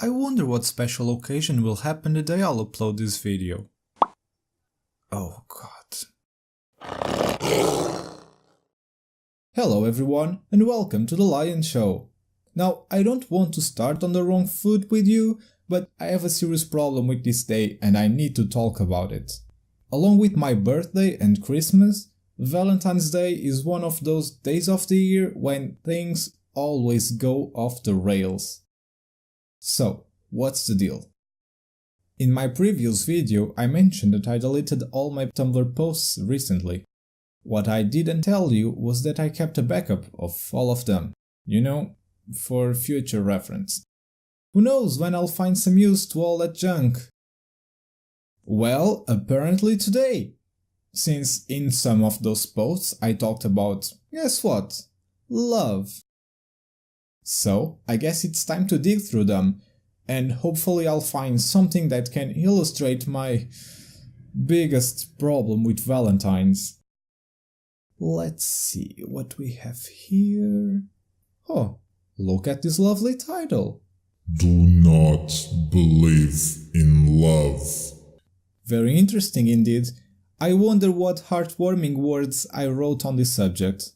I wonder what special occasion will happen the day I'll upload this video. Oh god. Hello everyone and welcome to the Lion Show. Now, I don't want to start on the wrong foot with you, but I have a serious problem with this day and I need to talk about it. Along with my birthday and Christmas, Valentine's Day is one of those days of the year when things always go off the rails. So, what's the deal? In my previous video, I mentioned that I deleted all my Tumblr posts recently. What I didn't tell you was that I kept a backup of all of them, you know, for future reference. Who knows when I'll find some use to all that junk? Well, apparently today, since in some of those posts I talked about, guess what? Love. So, I guess it's time to dig through them, and hopefully I'll find something that can illustrate my biggest problem with Valentines. Let's see what we have here. Oh, look at this lovely title. Do not believe in love. Very interesting indeed. I wonder what heartwarming words I wrote on this subject.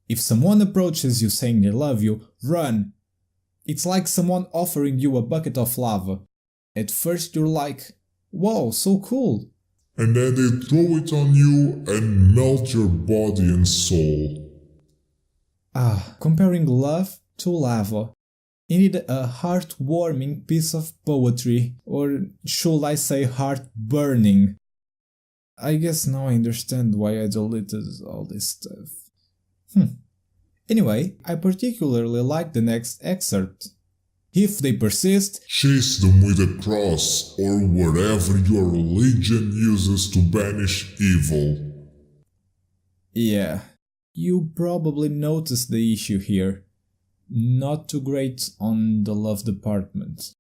If someone approaches you saying they love you, run! It's like someone offering you a bucket of lava. At first you're like, wow, so cool. And then they throw it on you and melt your body and soul. Comparing love to lava. You need a heartwarming piece of poetry, or should I say heart-burning. I guess now I understand why I deleted all this stuff. Anyway, I particularly like the next excerpt. If they persist, chase them with a cross or whatever your religion uses to banish evil. Yeah, you probably noticed the issue here. Not too great on the love department.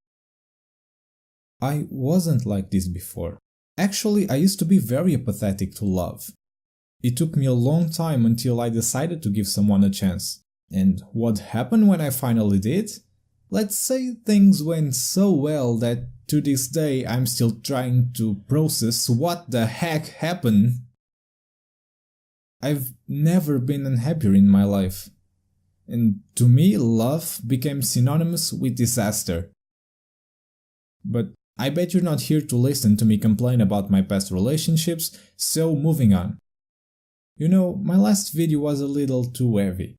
I wasn't like this before. Actually, I used to be very apathetic to love. It took me a long time until I decided to give someone a chance. And what happened when I finally did? Let's say things went so well that to this day I'm still trying to process what the heck happened. I've never been unhappier in my life. And to me, love became synonymous with disaster. But I bet you're not here to listen to me complain about my past relationships, so moving on. You know, my last video was a little too heavy,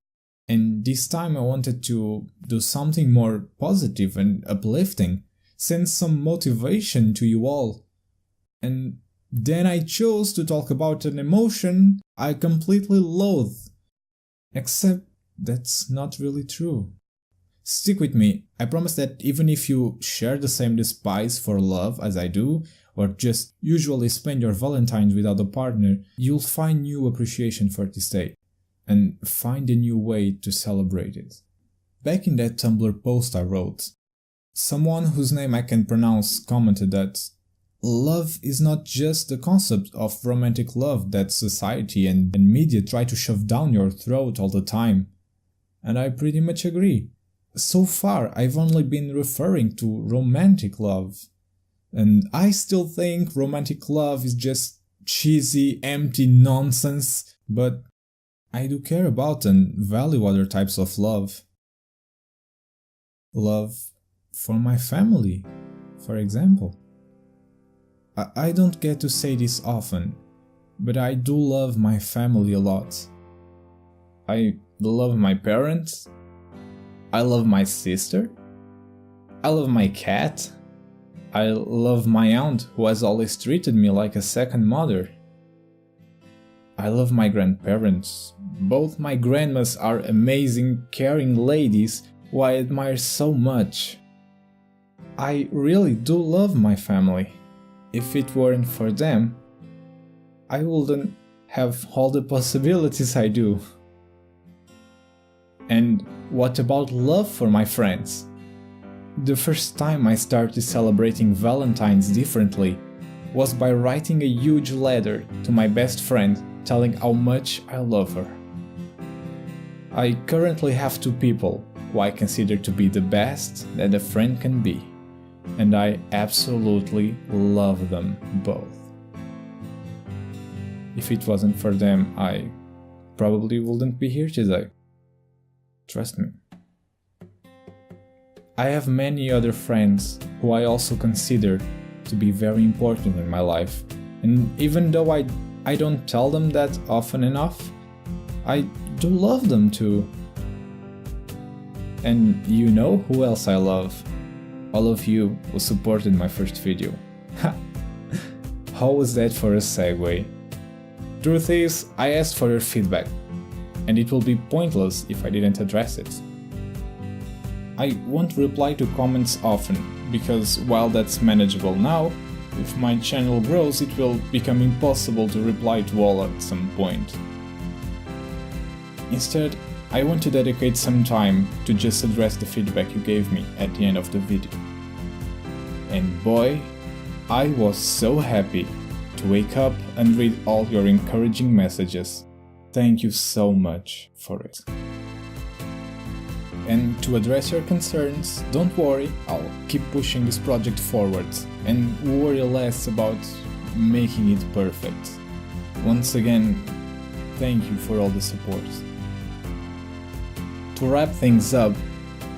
and this time I wanted to do something more positive and uplifting, send some motivation to you all. And then I chose to talk about an emotion I completely loathe. Except that's not really true. Stick with me, I promise that even if you share the same despise for love as I do, or just usually spend your Valentines without a partner, you'll find new appreciation for this day, and find a new way to celebrate it. Back in that Tumblr post I wrote, someone whose name I can pronounce commented that love is not just the concept of romantic love that society and media try to shove down your throat all the time. And I pretty much agree. So far, I've only been referring to romantic love. And I still think romantic love is just cheesy, empty nonsense, but I do care about and value other types of love. Love for my family, for example. I don't get to say this often, but I do love my family a lot. I love my parents. I love my sister. I love my cat. I love my aunt, who has always treated me like a second mother. I love my grandparents. Both my grandmas are amazing, caring ladies who I admire so much. I really do love my family. If it weren't for them, I wouldn't have all the possibilities I do. And what about love for my friends? The first time I started celebrating Valentine's differently was by writing a huge letter to my best friend telling how much I love her. I currently have two people who I consider to be the best that a friend can be, and I absolutely love them both. If it wasn't for them, I probably wouldn't be here today. Trust me. I have many other friends who I also consider to be very important in my life, and even though I don't tell them that often enough, I do love them too. And you know who else I love? All of you who supported my first video. How was that for a segue? Truth is, I asked for your feedback, and it will be pointless if I didn't address it. I won't reply to comments often, because while that's manageable now, if my channel grows it will become impossible to reply to all at some point. Instead, I want to dedicate some time to just address the feedback you gave me at the end of the video. And boy, I was so happy to wake up and read all your encouraging messages. Thank you so much for it. And to address your concerns, don't worry, I'll keep pushing this project forward and worry less about making it perfect. Once again, thank you for all the support. To wrap things up,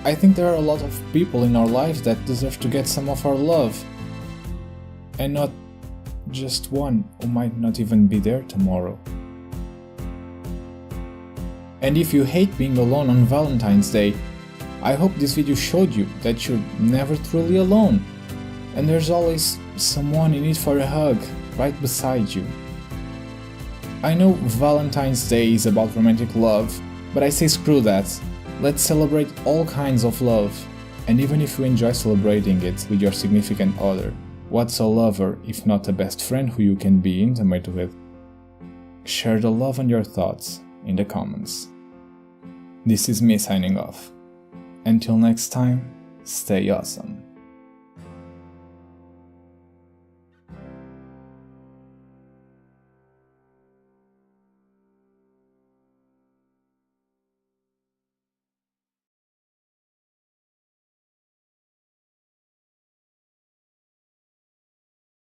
I think there are a lot of people in our lives that deserve to get some of our love, and not just one who might not even be there tomorrow. And if you hate being alone on Valentine's Day, I hope this video showed you that you're never truly alone, and there's always someone in need for a hug right beside you. I know Valentine's Day is about romantic love, but I say screw that. Let's celebrate all kinds of love, and even if you enjoy celebrating it with your significant other, what's a lover if not a best friend who you can be intimate with? Share the love and your thoughts in the comments. This is me signing off. Until next time, stay awesome.